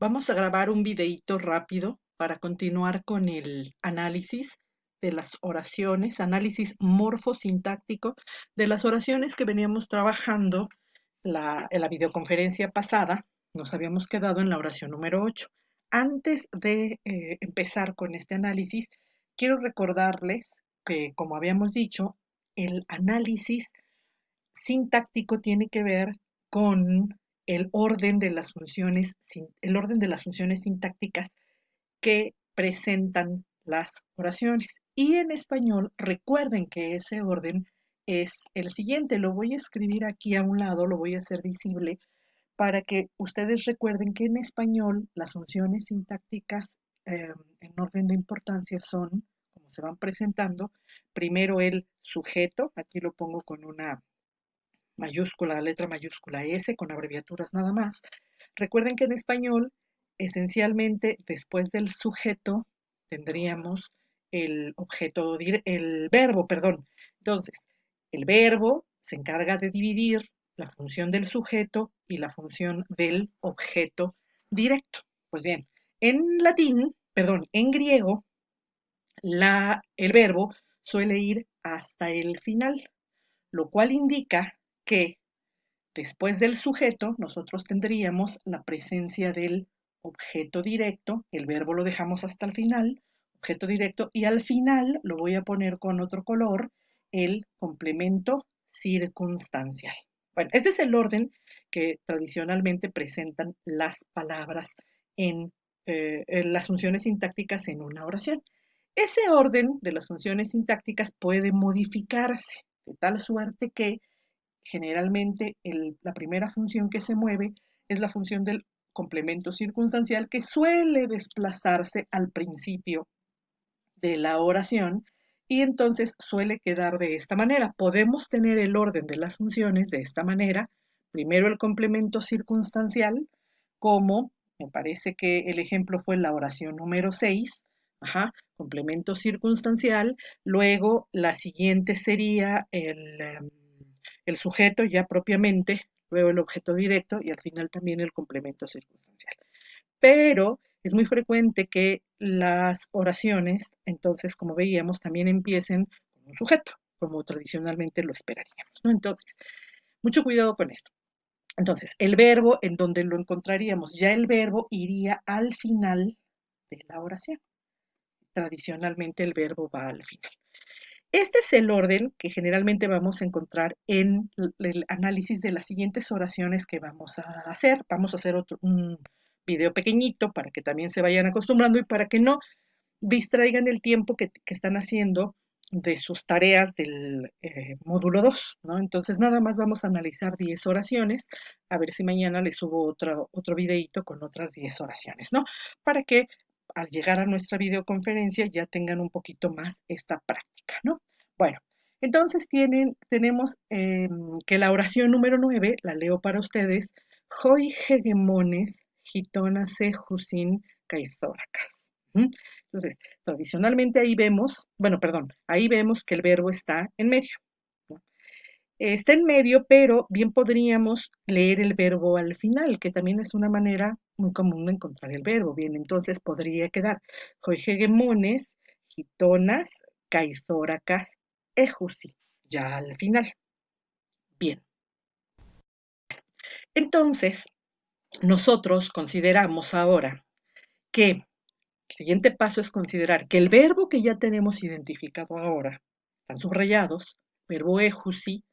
Vamos a grabar un videíto rápido para continuar con el análisis de las oraciones, análisis morfosintáctico de las oraciones que veníamos trabajando en la videoconferencia pasada. Nos habíamos quedado en la oración número 8. Antes de empezar con este análisis, quiero recordarles que, como habíamos dicho, el análisis sintáctico tiene que ver con el orden de las funciones sintácticas que presentan las oraciones. Y en español, recuerden que ese orden es el siguiente. Lo voy a escribir aquí a un lado, lo voy a hacer visible para que ustedes recuerden que en español las funciones sintácticas en orden de importancia son, como se van presentando, primero el sujeto, aquí lo pongo con una mayúscula, letra mayúscula S, con abreviaturas nada más. Recuerden que en español, esencialmente, después del sujeto, tendríamos el verbo, perdón. Entonces, el verbo se encarga de dividir la función del sujeto y la función del objeto directo. Pues bien, en latín, perdón, en griego, el verbo suele ir hasta el final, lo cual indica que después del sujeto, nosotros tendríamos la presencia del objeto directo, el verbo lo dejamos hasta el final, objeto directo, y al final lo voy a poner con otro color, el complemento circunstancial. Bueno, este es el orden que tradicionalmente presentan las palabras en las funciones sintácticas en una oración. Ese orden de las funciones sintácticas puede modificarse de tal suerte que generalmente la primera función que se mueve es la función del complemento circunstancial, que suele desplazarse al principio de la oración y entonces suele quedar de esta manera. Podemos tener el orden de las funciones de esta manera. Primero el complemento circunstancial, como me parece que el ejemplo fue la oración número 6, complemento circunstancial. Luego la siguiente sería el sujeto ya propiamente, luego el objeto directo y al final también el complemento circunstancial. Pero es muy frecuente que las oraciones, entonces, como veíamos, también empiecen con un sujeto, como tradicionalmente lo esperaríamos, ¿no? Entonces, mucho cuidado con esto. Entonces, el verbo, en donde lo encontraríamos, ya el verbo iría al final de la oración. Tradicionalmente el verbo va al final. Este es el orden que generalmente vamos a encontrar en el análisis de las siguientes oraciones que vamos a hacer. Vamos a hacer un video pequeñito para que también se vayan acostumbrando y para que no distraigan el tiempo que están haciendo de sus tareas del módulo 2, ¿no? Entonces nada más vamos a analizar 10 oraciones, a ver si mañana les subo otro videito con otras 10 oraciones, ¿no? Para que al llegar a nuestra videoconferencia ya tengan un poquito más esta práctica, ¿no? Bueno, entonces tenemos que la oración número 9, la leo para ustedes, Hoi hegemones, gitona sejusin, caizoracas. Entonces, tradicionalmente ahí vemos que el verbo está en medio, ¿no? Está en medio, pero bien podríamos leer el verbo al final, que también es una manera muy común de encontrar el verbo. Bien, entonces podría quedar hegemones, gitonas, caizoracas, ejusi, ya al final. Bien, entonces nosotros consideramos ahora que el siguiente paso es considerar que el verbo que ya tenemos identificado ahora, están subrayados, verbo ejusi,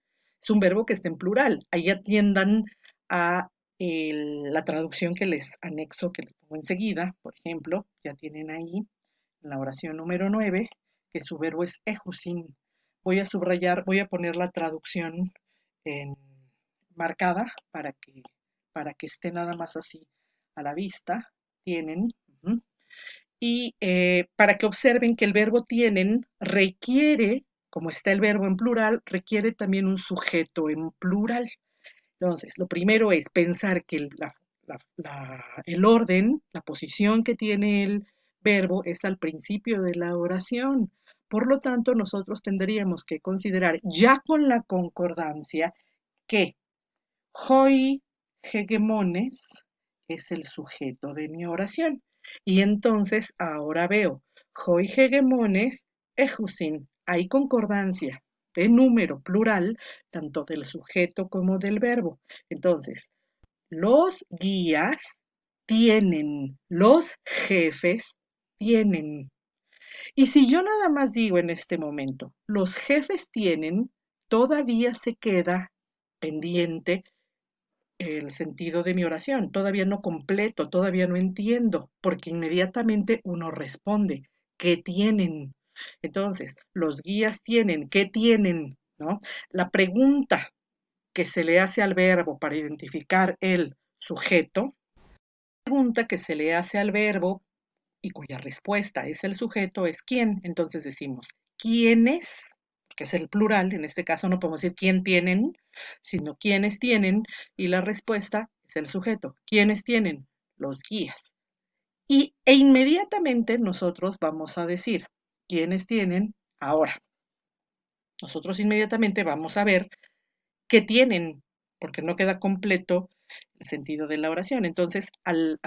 es un verbo que está en plural. Ahí atiendan a la traducción que les anexo, que les pongo enseguida. Por ejemplo, ya tienen ahí en la oración número 9 que su verbo es ejusin. Voy a subrayar, voy a poner la traducción en, marcada para que esté nada más así a la vista. Tienen. Y para que observen que el verbo tienen requiere, como está el verbo en plural, requiere también un sujeto en plural. Entonces, lo primero es pensar que el orden, la posición que tiene el verbo es al principio de la oración. Por lo tanto, nosotros tendríamos que considerar ya con la concordancia que hoi hegemones es el sujeto de mi oración. Y entonces ahora veo, hoi hegemones, ejusin, hay concordancia de número plural, tanto del sujeto como del verbo. Entonces, los guías tienen, los jefes tienen. Y si yo nada más digo en este momento, los jefes tienen, todavía se queda pendiente el sentido de mi oración. Todavía no completo, todavía no entiendo, porque inmediatamente uno responde, ¿qué tienen? Entonces, los guías tienen, ¿qué tienen? ¿No? La pregunta que se le hace al verbo para identificar el sujeto, pregunta que se le hace al verbo y cuya respuesta es el sujeto, es quién. Entonces decimos, ¿quiénes? Que es el plural, en este caso no podemos decir quién tienen, sino quiénes tienen, y la respuesta es el sujeto. ¿Quiénes tienen? Los guías. E inmediatamente nosotros vamos a decir, ¿quiénes tienen? Ahora, nosotros inmediatamente vamos a ver qué tienen, porque no queda completo el sentido de la oración. Entonces, al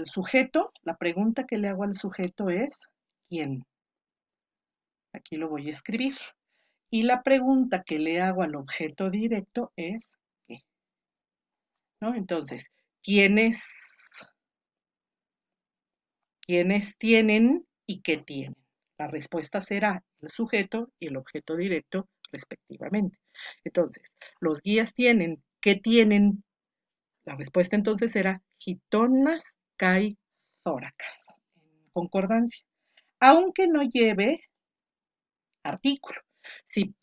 sujeto, la pregunta que le hago al sujeto es, ¿quién? Aquí lo voy a escribir. Y la pregunta que le hago al objeto directo es, ¿qué? ¿No? Entonces, ¿quiénes tienen y qué tienen? La respuesta será el sujeto y el objeto directo respectivamente. Entonces, los guías tienen, ¿qué tienen? La respuesta entonces será gitonas kai thóracas, en concordancia, aunque no lleve artículo. Si,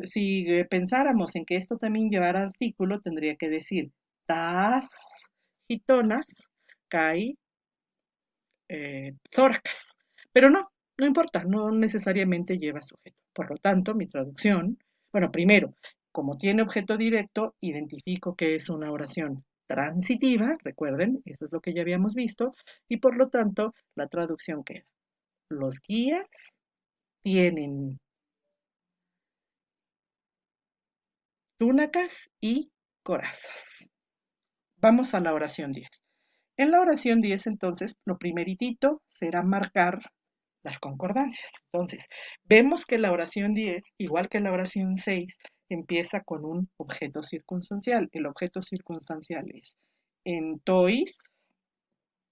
si pensáramos en que esto también llevara artículo, tendría que decir tas gitonas kai thóracas. Pero no, no importa, no necesariamente lleva sujeto. Por lo tanto, mi traducción, bueno, primero, como tiene objeto directo, identifico que es una oración transitiva, recuerden, eso es lo que ya habíamos visto, y por lo tanto, la traducción queda. Los guías tienen túnacas y corazas. Vamos a la oración 10. En la oración 10, entonces, lo primeritito será marcar las concordancias. Entonces, vemos que la oración 10, igual que la oración 6, empieza con un objeto circunstancial. El objeto circunstancial es en tois.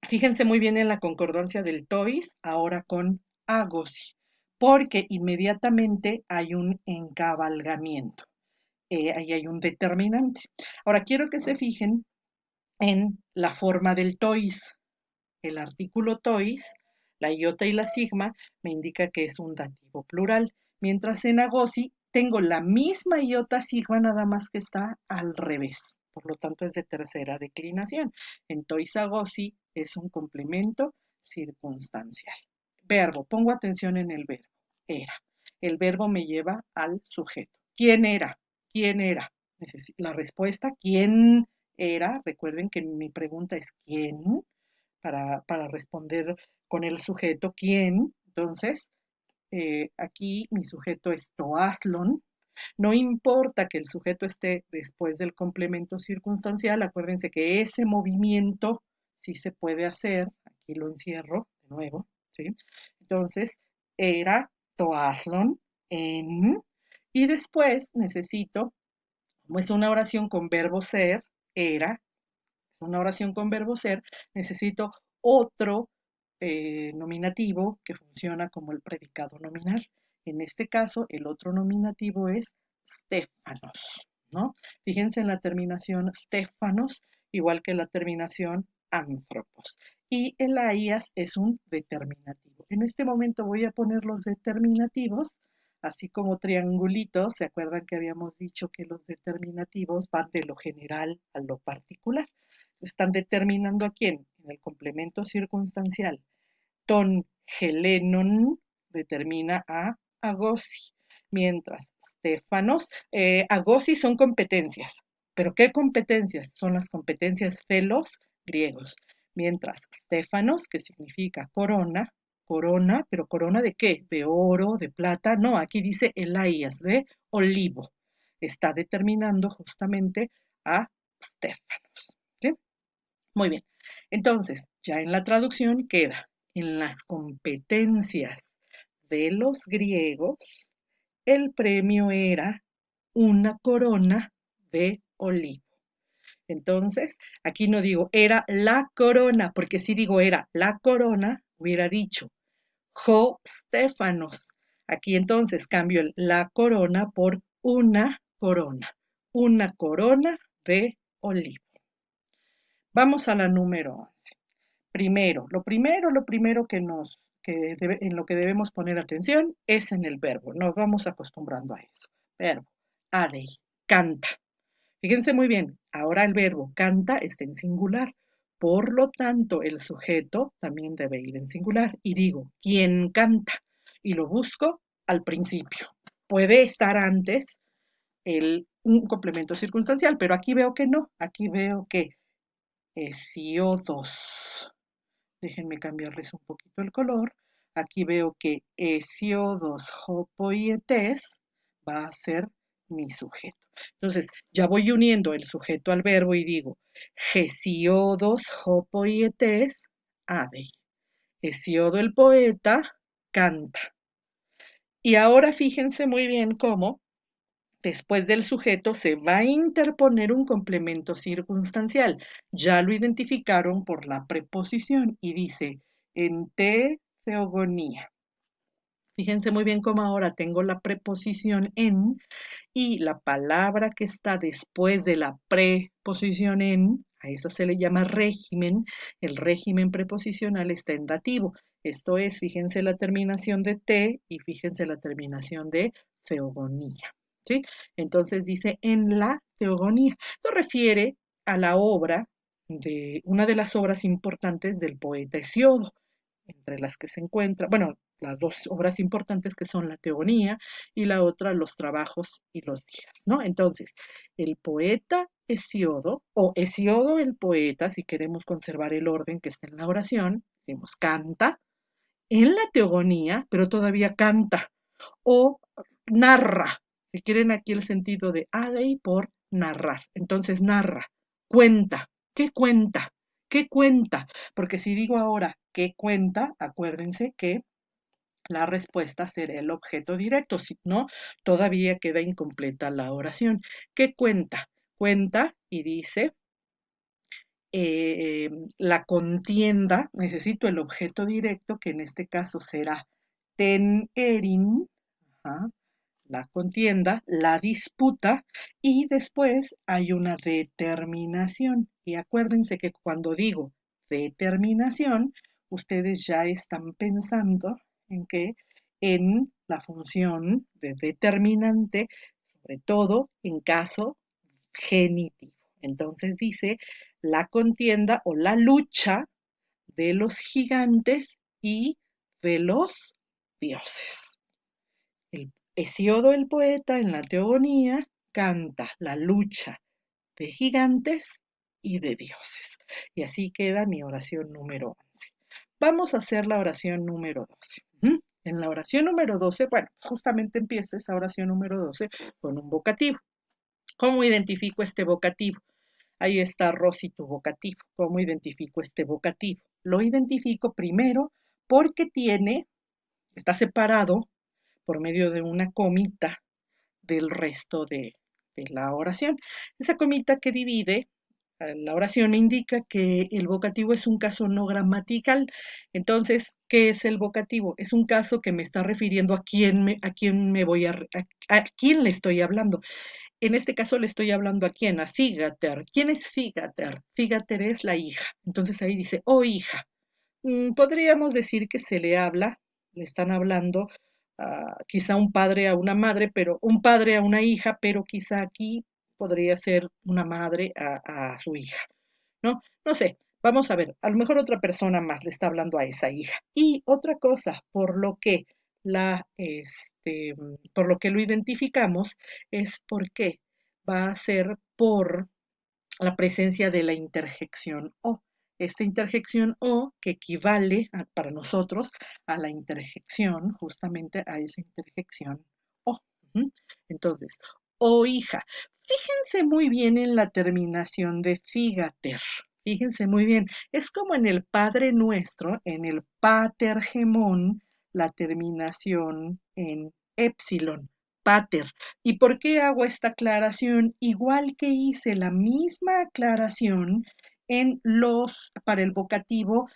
Fíjense muy bien en la concordancia del tois, ahora con agosi, porque inmediatamente hay un encabalgamiento. Ahí hay un determinante. Ahora quiero que se fijen en la forma del tois. El artículo tois, la iota y la sigma, me indica que es un dativo plural, mientras en agosi tengo la misma iota sigma, nada más que está al revés. Por lo tanto, es de tercera declinación. En tois agosi es un complemento circunstancial. Verbo, pongo atención en el verbo. Era. El verbo me lleva al sujeto. ¿Quién era? ¿Quién era? La respuesta, ¿quién era? Recuerden que mi pregunta es ¿quién? Para responder con el sujeto quién. Entonces, aquí mi sujeto es toatlon. No importa que el sujeto esté después del complemento circunstancial, acuérdense que ese movimiento sí se puede hacer. Aquí lo encierro de nuevo, ¿sí? Entonces, era toatlon en, y después necesito, como es una oración con verbo ser, era, una oración con verbo ser, necesito otro nominativo que funciona como el predicado nominal. En este caso, el otro nominativo es Stefanos, ¿no? Fíjense en la terminación Stefanos, igual que la terminación Anthropos. Y el AIAS es un determinativo. En este momento voy a poner los determinativos, así como triangulitos. ¿Se acuerdan que habíamos dicho que los determinativos van de lo general a lo particular? Están determinando a quién en el complemento circunstancial. Ton Helenon determina a Agosi, mientras Stefanos, Agosi son competencias. ¿Pero qué competencias? Son las competencias de los griegos. Mientras Stefanos, que significa corona, corona, pero corona de qué? ¿De oro, de plata? No, aquí dice Elías, de olivo. Está determinando justamente a Stefanos. ¿Sí? Muy bien. Entonces, ya en la traducción queda, en las competencias de los griegos, el premio era una corona de olivo. Entonces, aquí no digo era la corona, porque si digo era la corona, hubiera dicho Jo Stefanos. Aquí entonces cambio la corona por una corona de olivo. Vamos a la número 11. Lo primero en lo que debemos poner atención es en el verbo. Nos vamos acostumbrando a eso. Verbo, adei, canta. Fíjense muy bien, ahora el verbo canta está en singular. Por lo tanto, el sujeto también debe ir en singular. Y digo, ¿quién canta? Y lo busco al principio. Puede estar antes un complemento circunstancial, pero aquí veo que no. Aquí veo que Hesiodos. Déjenme cambiarles un poquito el color. Aquí veo que Hesiodos hopoietes va a ser mi sujeto. Entonces, ya voy uniendo el sujeto al verbo y digo, Hesiodos hopoietes adei. Hesiodo el poeta canta. Y ahora fíjense muy bien cómo después del sujeto se va a interponer un complemento circunstancial. Ya lo identificaron por la preposición y dice en teogonía. Fíjense muy bien cómo ahora tengo la preposición en y la palabra que está después de la preposición en, a eso se le llama régimen. El régimen preposicional está en dativo. Esto es, fíjense la terminación de te y fíjense la terminación de teogonía. ¿Sí? Entonces dice en la teogonía. Esto refiere a la obra de una de las obras importantes del poeta Hesiodo, entre las que se encuentra, bueno, las dos obras importantes que son la teogonía y la otra los trabajos y los días, ¿no? Entonces, el poeta Hesiodo, o Hesiodo el poeta, si queremos conservar el orden que está en la oración, decimos canta, en la teogonía, pero todavía canta, o narra, si quieren aquí el sentido de adei por narrar. Entonces narra, cuenta, ¿qué cuenta? ¿Qué cuenta? Porque si digo ahora ¿qué cuenta? Acuérdense que la respuesta será el objeto directo, si no, todavía queda incompleta la oración. ¿Qué cuenta? Cuenta y dice la contienda, necesito el objeto directo, que en este caso será ten erin, la contienda, la disputa, y después hay una determinación. Y acuérdense que cuando digo determinación, ustedes ya están pensando en que en la función de determinante, sobre todo en caso genitivo. Entonces dice la contienda o la lucha de los gigantes y de los dioses. Hesiodo el poeta en la teogonía canta la lucha de gigantes y de dioses. Y así queda mi oración número 11. Vamos a hacer la oración número 12. En la oración número 12, bueno, justamente empieza esa oración número 12 con un vocativo. ¿Cómo identifico este vocativo? Ahí está Rosy, tu vocativo. ¿Cómo identifico este vocativo? Lo identifico primero porque está separado por medio de una comita del resto de la oración. Esa comita que divide la oración indica que el vocativo es un caso no gramatical. Entonces, ¿qué es el vocativo? Es un caso que me está refiriendo a quién a quién le estoy hablando. En este caso le estoy hablando a quién, a Figater. ¿Quién es Figater? Figater es la hija. Entonces ahí dice, oh hija. Podríamos decir que le están hablando quizá un padre a una madre, pero un padre a una hija, pero quizá aquí podría ser una madre a su hija, ¿no? No sé, vamos a ver, a lo mejor otra persona más le está hablando a esa hija. Y otra cosa, por lo que lo identificamos, es porque va a ser por la presencia de la interjección o. Esta interjección o que equivale para nosotros a la interjección, justamente a esa interjección o. Entonces, o hija. Fíjense muy bien en la terminación de figater. Fíjense muy bien, es como en el Padre Nuestro, en el patergemón, la terminación en épsilon, pater. ¿Y por qué hago esta aclaración? Igual que hice la misma aclaración para el vocativo,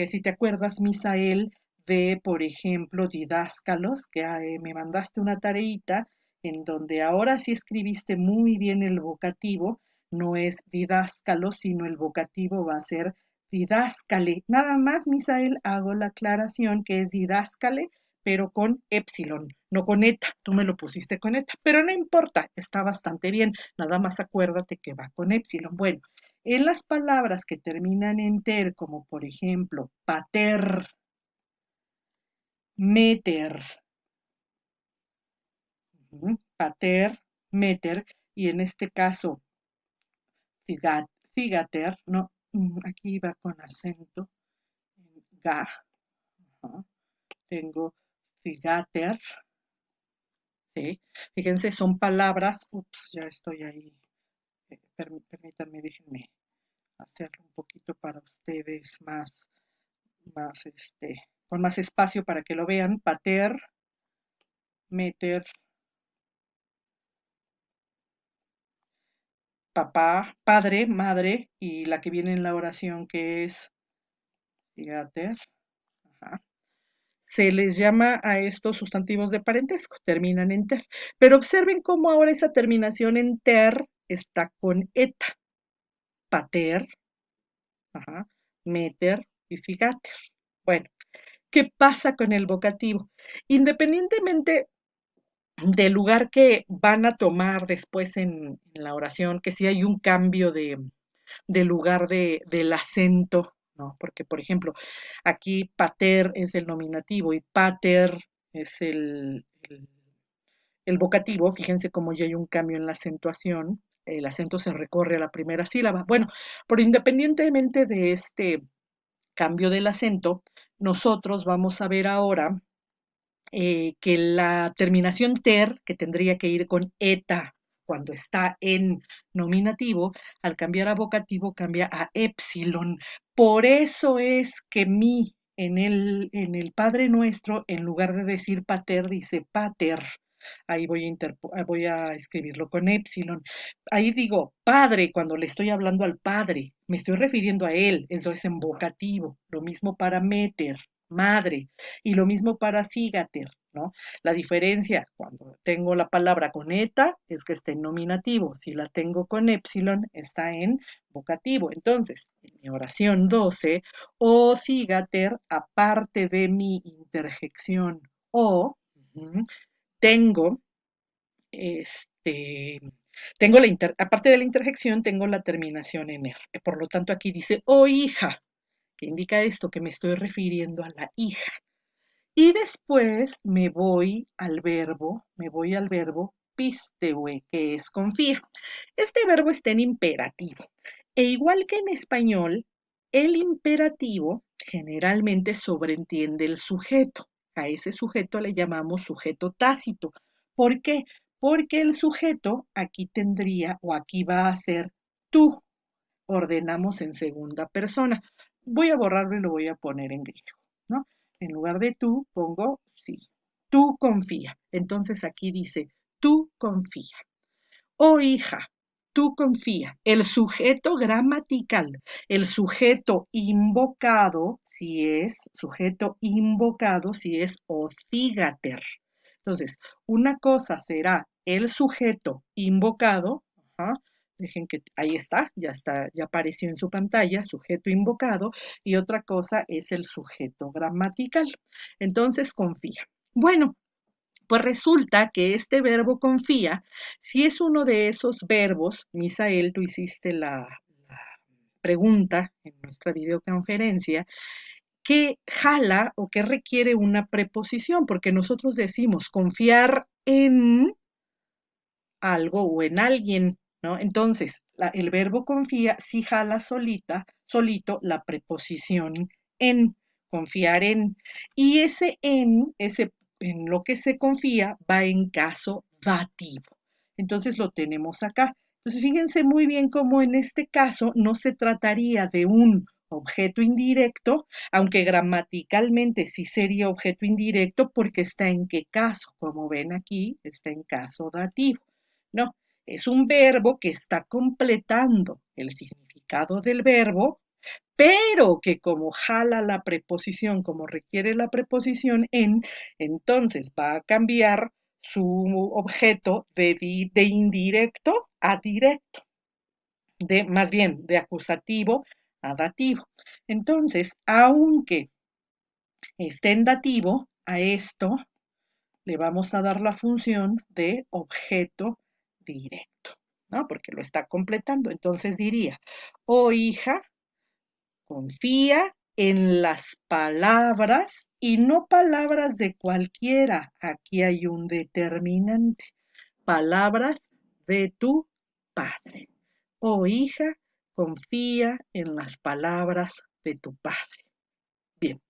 si te acuerdas, Misael, de, por ejemplo, didáscalos, que me mandaste una tareita en donde ahora sí escribiste muy bien el vocativo, no es didáscalo, sino el vocativo va a ser didáscale. Nada más, Misael, hago la aclaración que es didáscale, pero con épsilon, no con eta. Tú me lo pusiste con eta, pero no importa, está bastante bien. Nada más acuérdate que va con épsilon. Bueno, en las palabras que terminan en ter, como por ejemplo pater, meter, pater, meter, y en este caso figater, no, aquí va con acento, ga, ajá, tengo figater, ¿sí? Fíjense, son palabras, ups, ya estoy ahí, permítanme, déjenme hacerlo un poquito para ustedes con más espacio para que lo vean, pater, meter, papá, padre, madre, y la que viene en la oración que es figater, ajá. Se les llama a estos sustantivos de parentesco, terminan en ter. Pero observen cómo ahora esa terminación en ter está con eta, pater, ajá, meter y figater. Bueno, ¿qué pasa con el vocativo? Independientemente del lugar que van a tomar después en la oración, que si hay un cambio de lugar del acento, ¿no? Porque, por ejemplo, aquí pater es el nominativo y pater es el vocativo. Fíjense cómo ya hay un cambio en la acentuación. El acento se recorre a la primera sílaba. Bueno, pero independientemente de este cambio del acento, nosotros vamos a ver ahora que la terminación ter, que tendría que ir con eta cuando está en nominativo, al cambiar a vocativo cambia a épsilon. Por eso es que mi en el Padre Nuestro, en lugar de decir pater, dice pater. Ahí voy a escribirlo con épsilon. Ahí digo padre cuando le estoy hablando al padre, me estoy refiriendo a él, eso es en vocativo. Lo mismo para meter, madre, y lo mismo para figater, ¿no? La diferencia cuando tengo la palabra con eta es que está en nominativo, si la tengo con épsilon está en vocativo. Entonces, en mi oración 12, o figater, aparte de mi interjección o, tengo, este, aparte de la interjección, tengo la terminación en er. Por lo tanto, aquí dice, oh hija, que indica esto, que me estoy refiriendo a la hija. Y después me voy al verbo pistewe, que es confía. Este verbo está en imperativo. E igual que en español, el imperativo generalmente sobreentiende el sujeto. A ese sujeto le llamamos sujeto tácito. ¿Por qué? Porque el sujeto aquí tendría o aquí va a ser tú. Ordenamos en segunda persona. Voy a borrarlo y lo voy a poner en griego, ¿no? En lugar de tú pongo sí. Tú confía. Entonces aquí dice, tú confía. Oh hija, tú confía. El sujeto gramatical, el sujeto invocado, si es ocigater. Entonces, una cosa será el sujeto invocado, ajá, dejen que ahí está, ya apareció en su pantalla, sujeto invocado, y otra cosa es el sujeto gramatical. Entonces, confía. Bueno, pues resulta que este verbo confía, si es uno de esos verbos, Misael, tú hiciste la pregunta en nuestra videoconferencia, que jala o que requiere una preposición, porque nosotros decimos confiar en algo o en alguien, ¿no? Entonces, el verbo confía sí jala solito la preposición en, confiar en. Y ese en lo que se confía va en caso dativo. Entonces lo tenemos acá. Entonces, fíjense muy bien cómo en este caso no se trataría de un objeto indirecto, aunque gramaticalmente sí sería objeto indirecto porque está en qué caso, como ven aquí, está en caso dativo. No, es un verbo que está completando el significado del verbo, pero que como jala la preposición, como requiere la preposición en, entonces va a cambiar su objeto de indirecto a directo, más bien de acusativo a dativo. Entonces, aunque esté en dativo, a esto le vamos a dar la función de objeto directo, ¿no? Porque lo está completando. Entonces diría, oh hija, confía en las palabras y no palabras de cualquiera. Aquí hay un determinante. Palabras de tu padre. Oh hija, confía en las palabras de tu padre. Bien,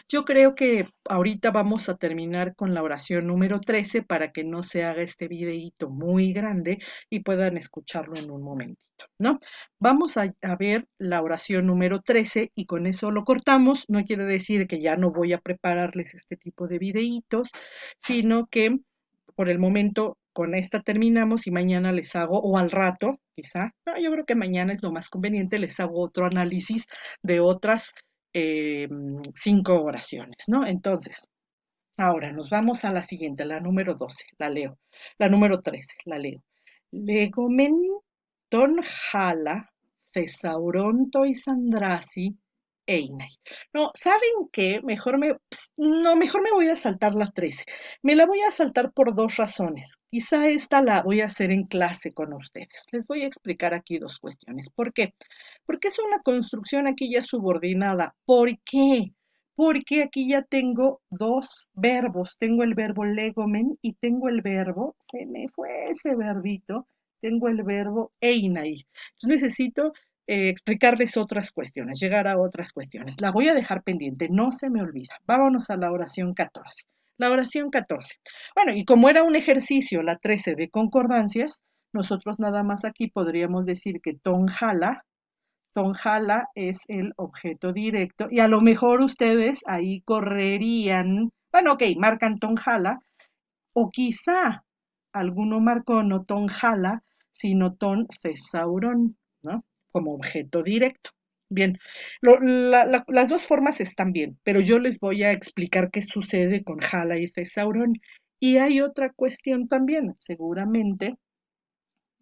yo creo que ahorita vamos a terminar con la oración número 13 para que no se haga este videíto muy grande y puedan escucharlo en un momentito, ¿no? Vamos a ver la oración número 13 y con eso lo cortamos. No quiere decir que ya no voy a prepararles este tipo de videítos, sino que por el momento con esta terminamos y mañana les hago, o al rato, quizá, no, yo creo que mañana es lo más conveniente, les hago otro análisis de otras 5 oraciones, ¿no? Entonces, ahora nos vamos a la siguiente, la número 12, la leo. La número 13, la leo. Legomen ton jala, thesauronto y sandrasi, einai. No, ¿saben qué? Mejor me voy a saltar la 13. Me la voy a saltar por dos razones. Quizá esta la voy a hacer en clase con ustedes. Les voy a explicar aquí dos cuestiones. ¿Por qué? Porque es una construcción aquí ya subordinada. ¿Por qué? Porque aquí ya tengo dos verbos. Tengo el verbo legomen y tengo el verbo, se me fue ese verbito, tengo el verbo einai. Entonces necesito explicarles otras cuestiones, llegar a otras cuestiones. La voy a dejar pendiente, no se me olvida. Vámonos a la oración 14. La oración 14. Bueno, y como era un ejercicio, la 13 de concordancias, nosotros nada más aquí podríamos decir que tonjala es el objeto directo y a lo mejor ustedes ahí correrían, bueno, ok, marcan tonjala o quizá alguno marcó no tonjala, sino ton thesaurón, ¿no? Como objeto directo. Bien, las dos formas están bien, pero yo les voy a explicar qué sucede con jala y thesaurón. Y hay otra cuestión también, seguramente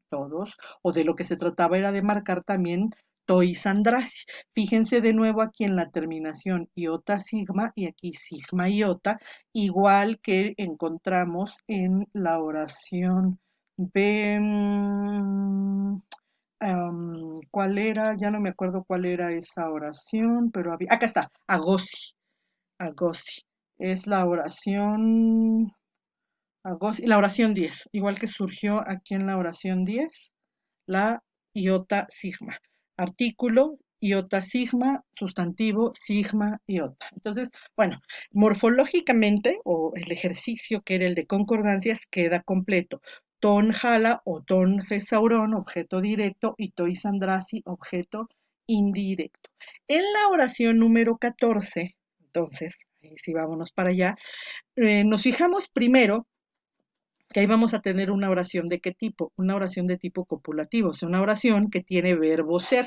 todos, o de lo que se trataba era de marcar también tois andrasi. Fíjense de nuevo aquí en la terminación iota sigma y aquí sigma iota, igual que encontramos en la oración B. ¿Cuál era? Ya no me acuerdo cuál era esa oración, pero había, acá está, agosi, agosi. Es la oración, la oración 10, igual que surgió aquí en la oración 10 la iota sigma. Artículo, iota sigma, sustantivo, sigma, iota. Entonces, bueno, morfológicamente, o el ejercicio que era el de concordancias, queda completo. Ton jala o ton thesaurón, objeto directo, y tois andrasi, objeto indirecto. En la oración número 14, entonces, ahí sí vámonos para allá, nos fijamos primero que ahí vamos a tener una oración de qué tipo, una oración de tipo copulativo, o sea, una oración que tiene verbo ser.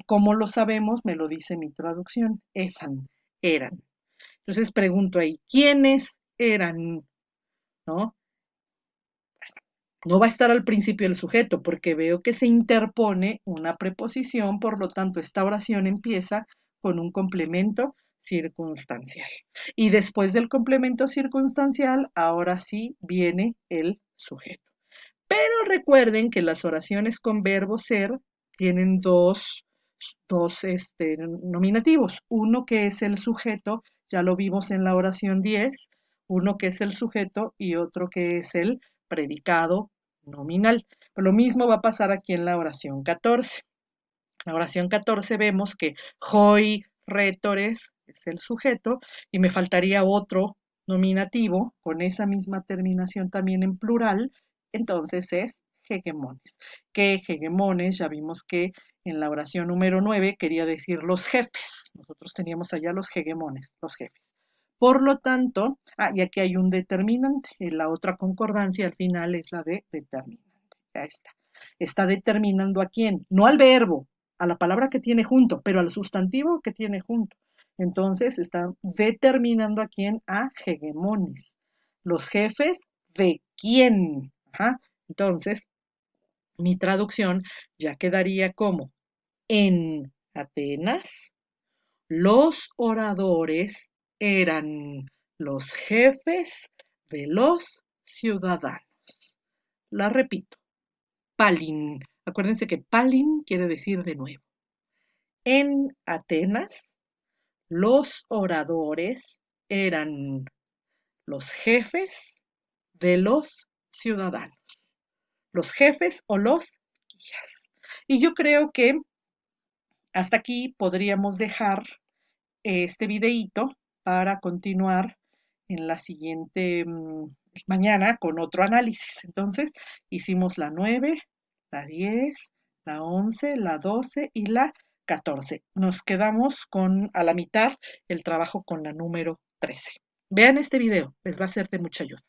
¿Cómo lo sabemos? Me lo dice mi traducción, esan, eran. Entonces pregunto ahí, ¿quiénes eran? ¿No? No va a estar al principio el sujeto porque veo que se interpone una preposición, por lo tanto esta oración empieza con un complemento circunstancial. Y después del complemento circunstancial, ahora sí viene el sujeto. Pero recuerden que las oraciones con verbo ser tienen dos nominativos. Uno que es el sujeto, ya lo vimos en la oración 10, uno que es el sujeto y otro que es el predicado nominal. Pero lo mismo va a pasar aquí en la oración 14. En la oración 14 vemos que hoi retores es el sujeto y me faltaría otro nominativo con esa misma terminación también en plural, entonces es hegemones. Que hegemones, ya vimos que en la oración número 9 quería decir los jefes. Nosotros teníamos allá los hegemones, los jefes. Por lo tanto, y aquí hay un determinante. La otra concordancia al final es la de determinante. Ya está. Está determinando a quién, no al verbo, a la palabra que tiene junto, pero al sustantivo que tiene junto. Entonces está determinando a quién, a hegemones. Los jefes de quién. Ajá. Entonces, mi traducción ya quedaría como en Atenas, los oradores eran los jefes de los ciudadanos. La repito, palin. Acuérdense que palin quiere decir de nuevo. En Atenas, los oradores eran los jefes de los ciudadanos. Los jefes o los guías. Y yo creo que hasta aquí podríamos dejar este videíto para continuar en la siguiente mañana con otro análisis. Entonces, hicimos la 9, la 10, la 11, la 12 y la 14. Nos quedamos con a la mitad el trabajo con la número 13. Vean este video, les va a ser de mucha ayuda.